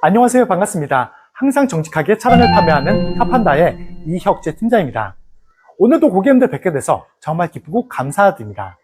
안녕하세요. 반갑습니다. 항상 정직하게 차량을 판매하는 카판다의 이혁재 팀장입니다. 오늘도 고객님들 뵙게 돼서 정말 기쁘고 감사드립니다.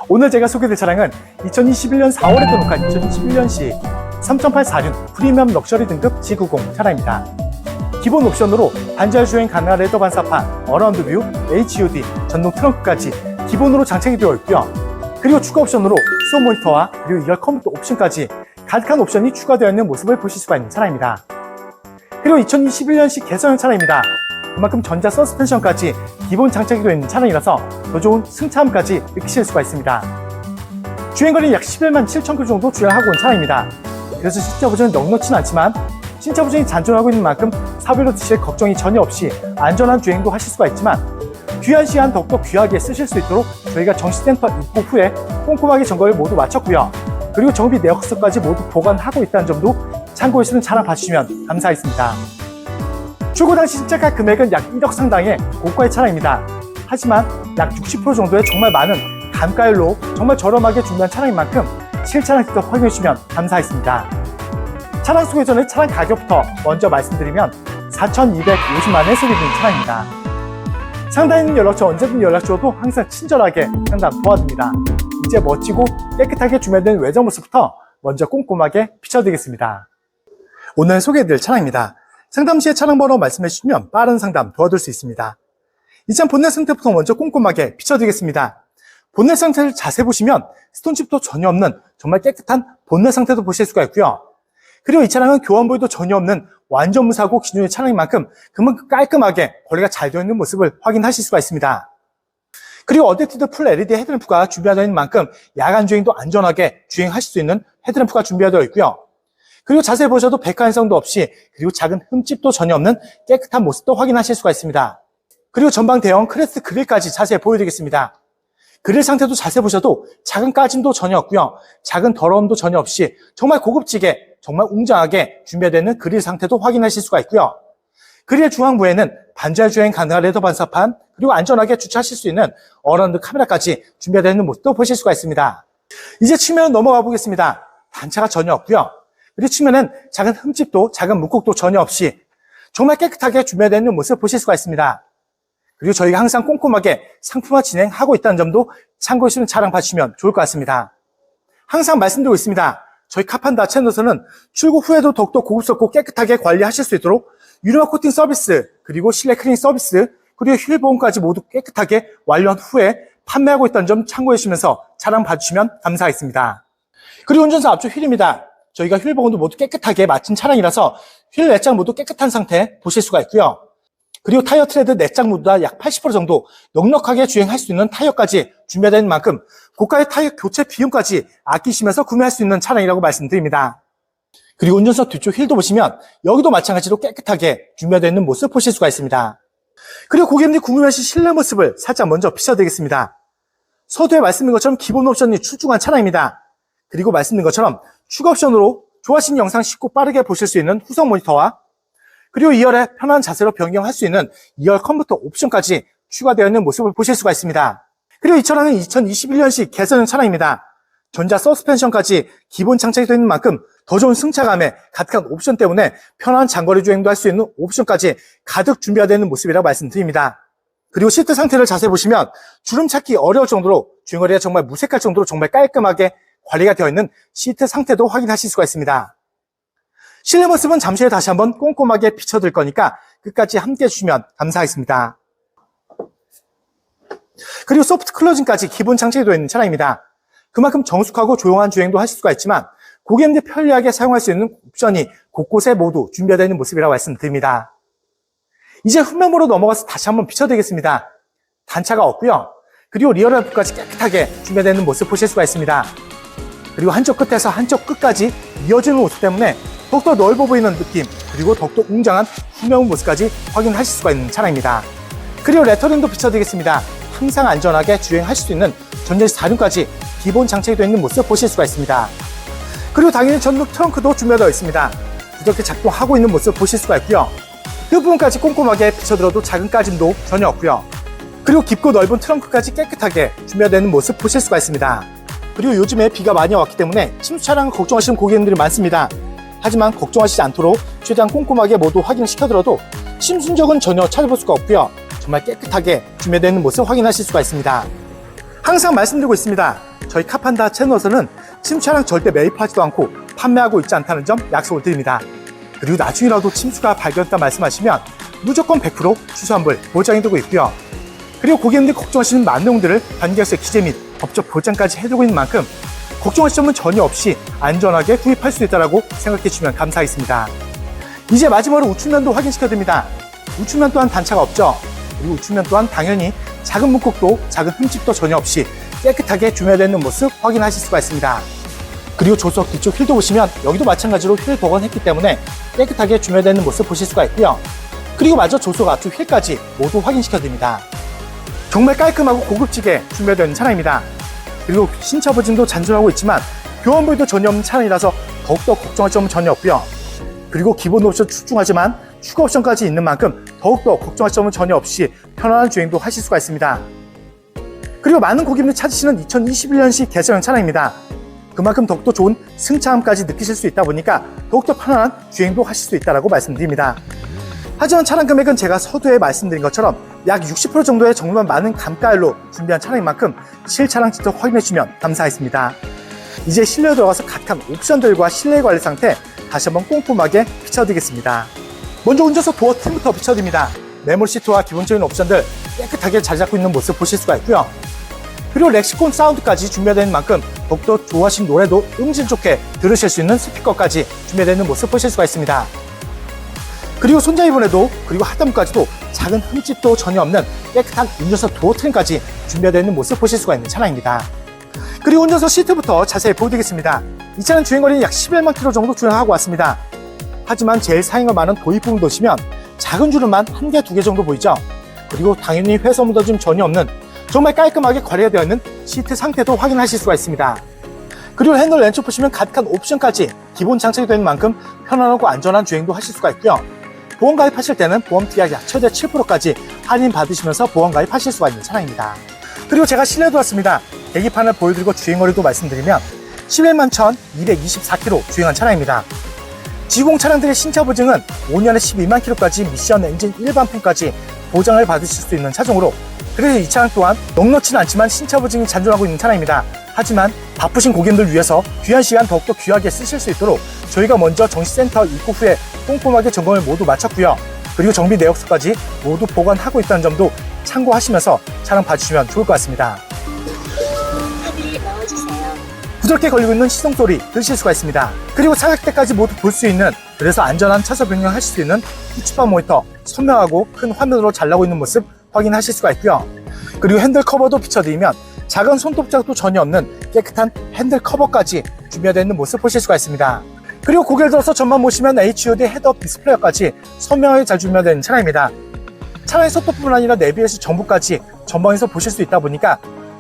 오늘 제가 소개해드릴 차량은 2021년 4월에 등록한 2021년식 3.8 4륜 프리미엄 럭셔리 등급 G90 차량입니다. 기본 옵션으로 반자율 주행 가능한 레더 반사판, 어라운드 뷰, HUD, 전동 트렁크까지 기본으로 장착이 되어 있고요. 그리고 추가 옵션으로 수업 모니터와 그리고 2열 컴퓨터 옵션까지 가득한 옵션이 추가되어 있는 모습을 보실 수가 있는 차량입니다. 그리고 2021년식 개선형 차량입니다. 그만큼 전자 서스펜션까지 기본 장착이 되어 있는 차량이라서 더 좋은 승차감까지 느끼실 수가 있습니다. 주행거리 약 11만 7천 킬로 정도 주행하고 온 차량입니다. 그래서 신차 보증은 넉넉치는 않지만 신차 보증이 잔존하고 있는 만큼 사별로 드실 걱정이 전혀 없이 안전한 주행도 하실 수가 있지만 귀한 시간 더욱더 귀하게 쓰실 수 있도록 저희가 정시센터 입고 후에 꼼꼼하게 점검을 모두 마쳤고요. 그리고 정비 내역서까지 모두 보관하고 있다는 점도 참고해 주시는 차량 봐주시면 감사하겠습니다. 출고 당시 신차가 금액은 약 1억 상당의 고가의 차량입니다. 하지만 약 60% 정도의 정말 많은 감가율로 정말 저렴하게 준비한 차량인 만큼 실차량 직접 확인해 주시면 감사하겠습니다. 차량 소개 전에 차량 가격부터 먼저 말씀드리면 4,250만 원에 소개되는 차량입니다. 상단에 있는 연락처 언제든 연락 주셔도 항상 친절하게 상담 도와드립니다. 이제 멋지고 깨끗하게 준비된 외장 모습부터 먼저 꼼꼼하게 비춰드리겠습니다. 오늘 소개해드릴 차량입니다. 상담 시에 차량 번호 말씀해 주시면 빠른 상담 도와드릴 수 있습니다. 이 차량 본넷 상태부터 먼저 꼼꼼하게 비춰드리겠습니다. 본넷 상태를 자세히 보시면 스톤칩도 전혀 없는 정말 깨끗한 본넷 상태도 보실 수가 있고요. 그리고 이 차량은 교환 보이도 전혀 없는 완전 무사고 기존의 차량인 만큼 그만큼 깔끔하게 관리가 잘 되어 있는 모습을 확인하실 수가 있습니다. 그리고 어댑티드 풀 LED 헤드램프가 준비되어 있는 만큼 야간 주행도 안전하게 주행하실 수 있는 헤드램프가 준비되어 있고요. 그리고 자세히 보셔도 백화 현상도 없이 그리고 작은 흠집도 전혀 없는 깨끗한 모습도 확인하실 수가 있습니다. 그리고 전방 대형 크레스트 그릴까지 자세히 보여드리겠습니다. 그릴 상태도 자세히 보셔도 작은 까짐도 전혀 없고요. 작은 더러움도 전혀 없이 정말 고급지게 정말 웅장하게 준비되어 있는 그릴 상태도 확인하실 수가 있고요. 그릴 중앙부에는 반자율 주행 가능한 레더 반사판 그리고 안전하게 주차하실 수 있는 어라운드 카메라까지 준비되어 있는 모습도 보실 수가 있습니다. 이제 측면으로 넘어가 보겠습니다. 단차가 전혀 없고요. 그리고 측면은 작은 흠집도 작은 문콕도 전혀 없이 정말 깨끗하게 준비되어 있는 모습을 보실 수가 있습니다. 그리고 저희가 항상 꼼꼼하게 상품화 진행하고 있다는 점도 참고해 주시는 차량 봐주시면 좋을 것 같습니다. 항상 말씀드리고 있습니다. 저희 카판다 채널에서는 출고 후에도 더욱더 고급스럽고 깨끗하게 관리하실 수 있도록 유리막 코팅 서비스, 그리고 실내 클리닝 서비스, 그리고 휠 보험까지 모두 깨끗하게 완료한 후에 판매하고 있다는 점 참고해 주시면서 차량 봐주시면 감사하겠습니다. 그리고 운전사 앞쪽 휠입니다. 저희가 휠 보험도 모두 깨끗하게 마친 차량이라서 휠 내장 모두 깨끗한 상태 보실 수가 있고요. 그리고 타이어 트레드 내장 모두 다 약 80% 정도 넉넉하게 주행할 수 있는 타이어까지 준비되어 있는 만큼 고가의 타이어 교체 비용까지 아끼시면서 구매할 수 있는 차량이라고 말씀드립니다. 그리고 운전석 뒤쪽 휠도 보시면 여기도 마찬가지로 깨끗하게 준비되어 있는 모습 보실 수가 있습니다. 그리고 고객님들이 궁금해하신 실내 모습을 살짝 먼저 비춰드리겠습니다. 서두에 말씀드린 것처럼 기본 옵션이 출중한 차량입니다. 그리고 말씀드린 것처럼 추가 옵션으로 좋아하시는 영상 쉽고 빠르게 보실 수 있는 후속 모니터와 그리고 2열에 편한 자세로 변경할 수 있는 2열 컴퓨터 옵션까지 추가되어 있는 모습을 보실 수가 있습니다. 그리고 이 차량은 2021년식 개선형 차량입니다. 전자 서스펜션까지 기본 장착이 되어 있는 만큼 더 좋은 승차감에 가득한 옵션 때문에 편안한 장거리 주행도 할 수 있는 옵션까지 가득 준비가 되어 있는 모습이라고 말씀드립니다. 그리고 시트 상태를 자세히 보시면 주름 찾기 어려울 정도로 주행거리가 정말 무색할 정도로 정말 깔끔하게 관리가 되어 있는 시트 상태도 확인하실 수가 있습니다. 실내 모습은 잠시 후에 다시 한번 꼼꼼하게 비춰드릴 거니까 끝까지 함께 해주시면 감사하겠습니다. 그리고 소프트 클로징까지 기본 장착이 되어 있는 차량입니다. 그만큼 정숙하고 조용한 주행도 하실 수가 있지만 고객님들 편리하게 사용할 수 있는 옵션이 곳곳에 모두 준비되어 있는 모습이라고 말씀드립니다. 이제 후면부로 넘어가서 다시 한번 비춰드리겠습니다. 단차가 없고요. 그리고 리어 램프까지 깨끗하게 준비되어 있는 모습 보실 수가 있습니다. 그리고 한쪽 끝에서 한쪽 끝까지 이어지는 모습 때문에 더욱더 넓어 보이는 느낌, 그리고 더욱더 웅장한 후면 모습까지 확인하실 수가 있는 차량입니다. 그리고 레터링도 비춰드리겠습니다. 항상 안전하게 주행하실 수 있는 전자식 4륜까지 기본 장착이 되어 있는 모습 보실 수가 있습니다. 그리고 당연히 전동 트렁크도 준비되어 있습니다. 부드럽게 작동하고 있는 모습 보실 수가 있고요. 그 부분까지 꼼꼼하게 비춰들어도 작은 까짐도 전혀 없고요. 그리고 깊고 넓은 트렁크까지 깨끗하게 준비되어 있는 모습 보실 수가 있습니다. 그리고 요즘에 비가 많이 왔기 때문에 침수 차량 걱정하시는 고객님들이 많습니다. 하지만 걱정하시지 않도록 최대한 꼼꼼하게 모두 확인시켜들어도 침순적은 전혀 찾아볼 수가 없고요. 정말 깨끗하게 준비되어 있는 모습 확인하실 수가 있습니다. 항상 말씀드리고 있습니다. 저희 카판다 채널에서는 침수 차량 절대 매입하지도 않고 판매하고 있지 않다는 점 약속을 드립니다. 그리고 나중이라도 침수가 발견됐다 말씀하시면 무조건 100% 취소환불 보장해두고 있고요. 그리고 고객님들이 걱정하시는 많은 내용들을 관계에서의 기재 및 법적 보장까지 해두고 있는 만큼 걱정하실 점은 전혀 없이 안전하게 구입할 수 있다고 생각해 주시면 감사하겠습니다. 이제 마지막으로 우측면도 확인시켜드립니다. 우측면 또한 단차가 없죠. 그리고 우측면 또한 당연히 작은 문콕도 작은 흠집도 전혀 없이 깨끗하게 준비되어 있는 모습 확인하실 수가 있습니다. 그리고 조수석 뒤쪽 휠도 보시면 여기도 마찬가지로 휠 복원했기 때문에 깨끗하게 준비되어 있는 모습 보실 수가 있고요. 그리고 마저 조수석 앞쪽 휠까지 모두 확인시켜드립니다. 정말 깔끔하고 고급지게 준비되어 있는 차량입니다. 그리고 신차 버진도 잔존하고 있지만 교환 부위도 전혀 없는 차량이라서 더욱더 걱정할 점은 전혀 없고요. 그리고 기본 옵션 출중하지만 추가 옵션까지 있는 만큼 더욱더 걱정할 점은 전혀 없이 편안한 주행도 하실 수가 있습니다. 그리고 많은 고객님들이 찾으시는 2021년식 개선형 차량입니다. 그만큼 더욱더 좋은 승차감까지 느끼실 수 있다 보니까 더욱더 편안한 주행도 하실 수 있다고 말씀드립니다. 하지만 차량 금액은 제가 서두에 말씀드린 것처럼 약 60% 정도의 정말 많은 감가율로 준비한 차량인 만큼 실차량 직접 확인해 주시면 감사하겠습니다. 이제 실내에 들어가서 각한 옵션들과 실내 관리 상태 다시 한번 꼼꼼하게 비춰드리겠습니다. 먼저 운전석 도어 틈부터 비춰드립니다. 메모리 시트와 기본적인 옵션들 깨끗하게 자리 잡고 있는 모습 보실 수가 있고요. 그리고 렉시콘 사운드까지 준비되어 있는 만큼 더욱더 좋아하시는 노래도 음질 좋게 들으실 수 있는 스피커까지 준비되어 있는 모습 보실 수가 있습니다. 그리고 손잡이분에도 그리고 하단부까지도 작은 흠집도 전혀 없는 깨끗한 운전석 도어 트림까지 준비되어 있는 모습 보실 수가 있는 차량입니다. 그리고 운전석 시트부터 자세히 보여드리겠습니다. 이 차량 주행거리는 약 11만 킬로 정도 주행하고 왔습니다. 하지만 제일 사용을 많은 도입부분 보시면 작은 주름만 1개, 2개 정도 보이죠? 그리고 당연히 회서 묻어짐 전혀 없는 정말 깔끔하게 관리가 되어 있는 시트 상태도 확인하실 수가 있습니다. 그리고 핸들 왼쪽 보시면 가득한 옵션까지 기본 장착이 되는 만큼 편안하고 안전한 주행도 하실 수가 있고요. 보험 가입하실 때는 보험 TR 약 최대 7%까지 할인 받으시면서 보험 가입하실 수가 있는 차량입니다. 그리고 제가 실내에 들어왔습니다. 계기판을 보여드리고 주행거리도 말씀드리면 11만 1,224km 주행한 차량입니다. G90 차량들의 신차 보증은 5년에 12만 km까지 미션 엔진 일반품까지 보장을 받으실 수 있는 차종으로, 그래서 이 차량 또한 넉넉치는 않지만 신차 보증이 잔존하고 있는 차량입니다. 하지만 바쁘신 고객님들 위해서 귀한 시간 더욱더 귀하게 쓰실 수 있도록 저희가 먼저 정시센터 입국 후에 꼼꼼하게 점검을 모두 마쳤고요. 그리고 정비 내역서까지 모두 보관하고 있다는 점도 참고하시면서 차량 봐주시면 좋을 것 같습니다. 부드럽게 걸리고 있는 시동 소리 들으실 수가 있습니다. 그리고 차량대까지 모두 볼 수 있는, 그래서 안전한 차선 변경하실 수 있는 후측방 모니터, 선명하고 큰 화면으로 잘 나오고 있는 모습 확인하실 수가 있고요. 그리고 핸들 커버도 비춰드리면 작은 손톱 자국도 전혀 없는 깨끗한 핸들 커버까지 준비되어 있는 모습 보실 수가 있습니다. 그리고 고개를 들어서 전방 보시면 HUD 헤드업 디스플레이까지 선명하게 잘 준비되어 있는 차량입니다. 차량의 손톱뿐만 아니라 내비게이션 정보까지 전방에서 보실 수 있다 보니까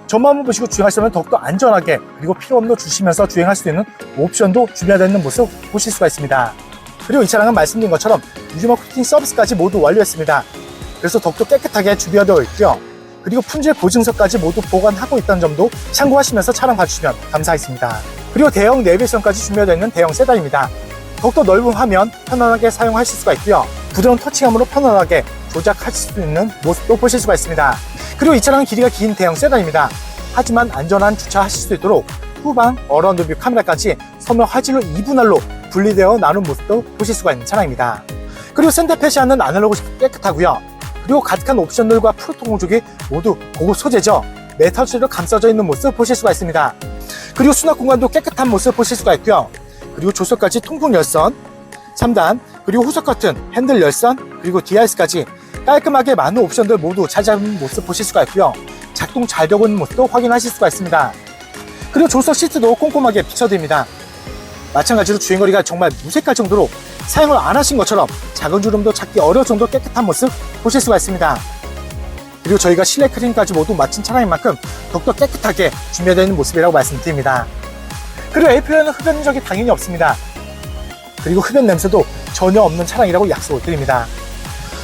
전방만 보시고 주행하시면 더욱더 안전하게 그리고 필요없는 주시면서 주행할 수 있는 옵션도 준비되어 있는 모습 보실 수가 있습니다. 그리고 이 차량은 말씀드린 것처럼 유즈머 코팅 서비스까지 모두 완료했습니다. 그래서 더욱더 깨끗하게 준비가 되어 있고요. 그리고 품질 보증서까지 모두 보관하고 있다는 점도 참고하시면서 차량 봐주시면 감사하겠습니다. 그리고 대형 내비게이션까지 준비되어 있는 대형 세단입니다. 더욱더 넓은 화면 편안하게 사용하실 수가 있고요. 부드러운 터치감으로 편안하게 조작하실 수 있는 모습도 보실 수가 있습니다. 그리고 이 차량은 길이가 긴 대형 세단입니다. 하지만 안전한 주차하실 수 있도록 후방 어라운드 뷰 카메라까지 서면 화질로 2분할로 분리되어 나눈 모습도 보실 수가 있는 차량입니다. 그리고 센터 패시아는 아날로그 깨끗하고요. 그리고 가득한 옵션들과 프로토 공조기 모두 고급 소재죠. 메탈 처리로 감싸져 있는 모습 보실 수가 있습니다. 그리고 수납 공간도 깨끗한 모습 보실 수가 있고요. 그리고 조수석까지 통풍 열선 3단, 그리고 후석 커튼, 핸들 열선, 그리고 DRS까지 깔끔하게 많은 옵션들 모두 잘 잡은 모습 보실 수가 있고요. 작동 잘 되고 있는 모습도 확인하실 수가 있습니다. 그리고 조수석 시트도 꼼꼼하게 비춰드립니다. 마찬가지로 주행거리가 정말 무색할 정도로 사용을 안 하신 것처럼 작은 주름도 찾기 어려울 정도로 깨끗한 모습 보실 수가 있습니다. 그리고 저희가 실내 크림까지 모두 마친 차량인 만큼 더욱더 깨끗하게 준비되어 있는 모습이라고 말씀드립니다. 그리고 A표에는 흡연 흔적이 당연히 없습니다. 그리고 흡연 냄새도 전혀 없는 차량이라고 약속을 드립니다.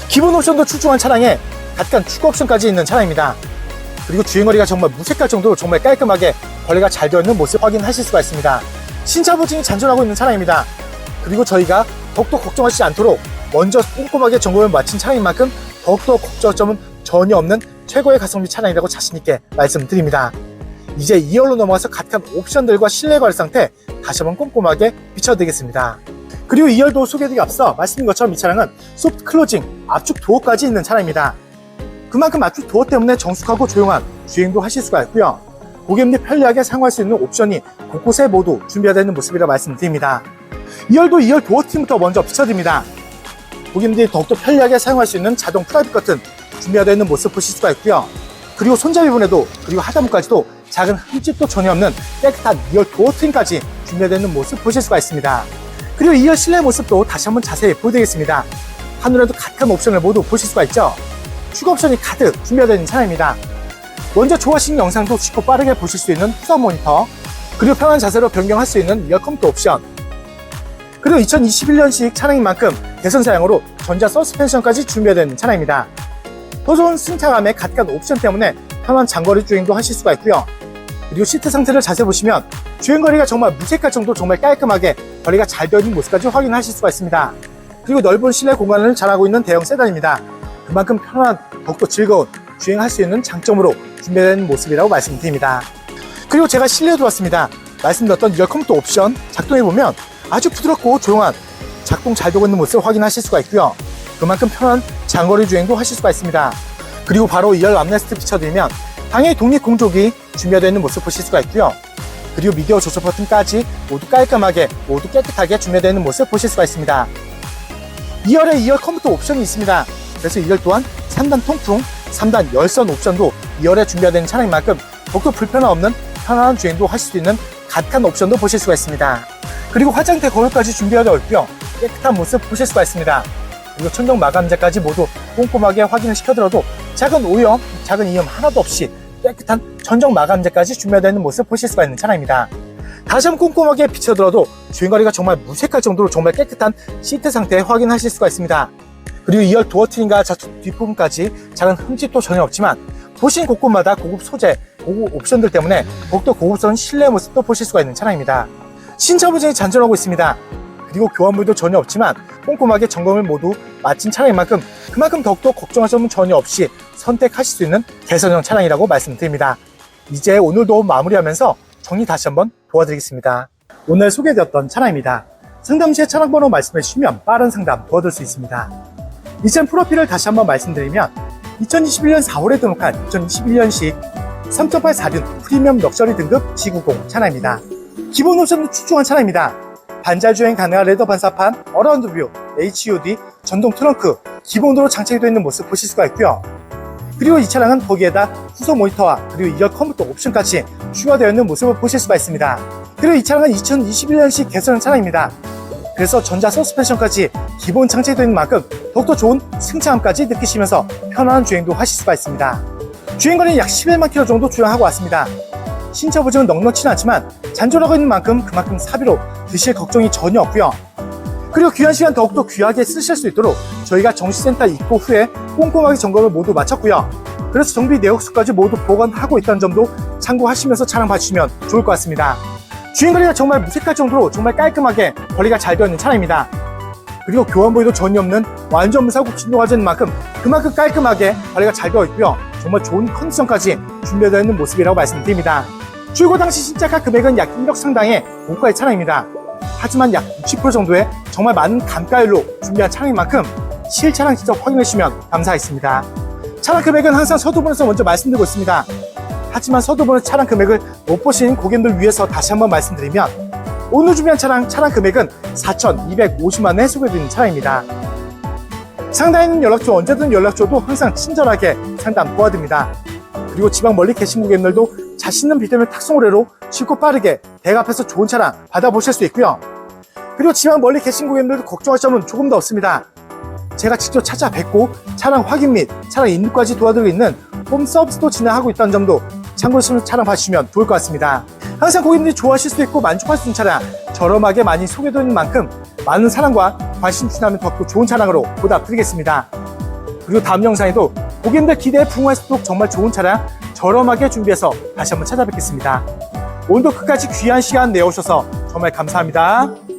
기본 옵션도 출중한 차량에 가득한 추가 옵션까지 있는 차량입니다. 그리고 주행거리가 정말 무색할 정도로 정말 깔끔하게 관리가 잘 되어 있는 모습 확인하실 수가 있습니다. 신차 보증이 잔존하고 있는 차량입니다. 그리고 저희가 더욱더 걱정하시지 않도록 먼저 꼼꼼하게 점검을 마친 차량인 만큼 더욱더 걱정점은 전혀 없는 최고의 가성비 차량이라고 자신있게 말씀드립니다. 이제 2열로 넘어가서 가득한 옵션들과 실내 관리 상태 다시 한번 꼼꼼하게 비춰드리겠습니다. 그리고 2열도 소개드리기 앞서 말씀드린 것처럼 이 차량은 소프트 클로징 압축 도어까지 있는 차량입니다. 그만큼 압축 도어 때문에 정숙하고 조용한 주행도 하실 수가 있고요. 고객님들이 편리하게 사용할 수 있는 옵션이 곳곳에 모두 준비되어 있는 모습이라 말씀드립니다. 2열도 2열 도어 팀부터 먼저 비춰드립니다. 고객님들이 더욱더 편리하게 사용할 수 있는 자동 프라이빗 커튼 준비되어 있는 모습 보실 수가 있고요. 그리고 손잡이 부분에도 그리고 하단부까지도 작은 흠집도 전혀 없는 깨끗한 2열 도어 트림까지 준비되어 있는 모습 보실 수가 있습니다. 그리고 2열 실내 모습도 다시 한번 자세히 보여드리겠습니다. 하늘에도 가득한 옵션을 모두 보실 수가 있죠. 추가 옵션이 가득 준비되어 있는 차량입니다. 먼저 좋아하시는 영상도 쉽고 빠르게 보실 수 있는 후선 모니터, 그리고 편한 자세로 변경할 수 있는 2열 컴퓨터 옵션, 그리고 2021년식 차량인 만큼 개선 사양으로 전자 서스펜션까지 준비되어 있는 차량입니다. 더 좋은 승차감의 가득한 옵션 때문에 편한 장거리 주행도 하실 수가 있고요. 그리고 시트 상태를 자세히 보시면 주행거리가 정말 무색할 정도로 정말 깔끔하게 거리가 잘 되어 있는 모습까지 확인하실 수가 있습니다. 그리고 넓은 실내 공간을 자랑하고 있는 대형 세단입니다. 그만큼 편안한 더욱더 즐거운 주행할 수 있는 장점으로 준비된 모습이라고 말씀드립니다. 그리고 제가 실내에 들어왔습니다. 말씀드렸던 2열 컴퓨터 옵션 작동해보면 아주 부드럽고 조용한 작동 잘 되고 있는 모습을 확인하실 수가 있고요. 그만큼 편한 장거리 주행도 하실 수가 있습니다. 그리고 바로 2열 암레스트 비춰드리면 당연히 독립 공조기 준비되어 있는 모습 보실 수가 있고요. 그리고 미디어 조절 버튼까지 모두 깔끔하게 모두 깨끗하게 준비되어 있는 모습 보실 수가 있습니다. 2열에 2열 컴퓨터 옵션이 있습니다. 그래서 2열 또한 3단 통풍, 3단 열선 옵션도 2열에 준비되어 있는 차량인 만큼 더욱더 불편함 없는 편안한 주행도 하실 수 있는 가득한 옵션도 보실 수가 있습니다. 그리고 화장대 거울까지 준비되어 있고요. 깨끗한 모습 보실 수가 있습니다. 그리고 천정 마감재까지 모두 꼼꼼하게 확인을 시켜드려도 작은 오염, 작은 이염 하나도 없이 깨끗한 천정 마감재까지 준비되어 있는 모습 보실 수가 있는 차량입니다. 다시 한번 꼼꼼하게 비춰들어도 주행거리가 정말 무색할 정도로 정말 깨끗한 시트 상태 확인하실 수가 있습니다. 그리고 2열 도어 트림과 좌측 뒷부분까지 작은 흠집도 전혀 없지만 보신 곳곳마다 고급 소재, 고급 옵션들 때문에 더욱더 고급스러운 실내 모습도 보실 수가 있는 차량입니다. 신차 보증이 잔존하고 있습니다. 그리고 교환물도 전혀 없지만 꼼꼼하게 점검을 모두 마친 차량인 만큼 그만큼 더욱더 걱정하실 점은 전혀 없이 선택하실 수 있는 개선형 차량이라고 말씀드립니다. 이제 오늘도 마무리하면서 정리 다시 한번 도와드리겠습니다. 오늘 소개해드렸던 차량입니다. 상담 시에 차량 번호 말씀해 주시면 빠른 상담 도와드릴 수 있습니다. 이 차량 프로필을 다시 한번 말씀드리면 2021년 4월에 등록한 2021년식 3.84륜 프리미엄 럭셔리 등급 G90 차량입니다. 기본 옵션도 출중한 차량입니다. 반잘 주행 가능한 레더 반사판, 어라운드 뷰, HUD, 전동 트렁크, 기본으로 장착이 되어 있는 모습 보실 수가 있고요. 그리고 이 차량은 거기에다 후속 모니터와 그리고 2열 컴퓨터 옵션까지 추가되어 있는 모습을 보실 수가 있습니다. 그리고 이 차량은 2021년식 개선형 차량입니다. 그래서 전자 서스펜션까지 기본 장착이 되어 있는 만큼 더욱더 좋은 승차감까지 느끼시면서 편안한 주행도 하실 수가 있습니다. 주행거리는 약 11만 km 정도 주행하고 왔습니다. 신차 보증은 넉넉치는 않지만 잔존하고 있는 만큼 그만큼 사비로 드실 걱정이 전혀 없고요. 그리고 귀한 시간 더욱더 귀하게 쓰실 수 있도록 저희가 정시센터 입고 후에 꼼꼼하게 점검을 모두 마쳤고요. 그래서 정비 내역수까지 모두 보관하고 있다는 점도 참고하시면서 차량 봐주시면 좋을 것 같습니다. 주행 거리가 정말 무색할 정도로 정말 깔끔하게 관리가 잘 되어 있는 차량입니다. 그리고 교환 보이도 전혀 없는 완전 무사고 진동화제인 만큼 그만큼 깔끔하게 관리가 잘 되어 있고요. 정말 좋은 컨디션까지 준비되어 있는 모습이라고 말씀드립니다. 출고 당시 신차가 금액은 약 1억 상당의 고가의 차량입니다. 하지만 약 60% 정도의 정말 많은 감가율로 준비한 차량인 만큼 실차량 직접 확인해 주시면 감사하겠습니다. 차량 금액은 항상 서두번에서 먼저 말씀드리고 있습니다. 하지만 서두번의 차량 금액을 못 보신 고객님들 위해서 다시 한번 말씀드리면 오늘 준비한 차량 금액은 4,250만원에 소개드리는 차량입니다. 상단에 있는 연락처 언제든 연락 줘도 항상 친절하게 상담 도와드립니다. 그리고 지방 멀리 계신 고객님들도 자신 있는 비대면 탁송거래로 쉽고 빠르게 댁 앞에서 좋은 차량 받아보실 수 있고요. 그리고 지방 멀리 계신 고객님들도 걱정할 점은 조금 더 없습니다. 제가 직접 찾아뵙고 차량 확인 및 차량 인도까지 도와드리고 있는 홈 서비스도 진행하고 있다는 점도 참고하시면 차량 봐주시면 좋을 것 같습니다. 항상 고객님들이 좋아하실 수 있고 만족할 수 있는 차량 저렴하게 많이 소개되어 있는 만큼 많은 사랑과 관심 주시면 더욱더 좋은 차량으로 보답드리겠습니다. 그리고 다음 영상에도 고객님들 기대에 부응할 수 있도록 정말 좋은 차량 저렴하게 준비해서 다시 한번 찾아뵙겠습니다. 오늘도 끝까지 귀한 시간 내어주셔서 정말 감사합니다.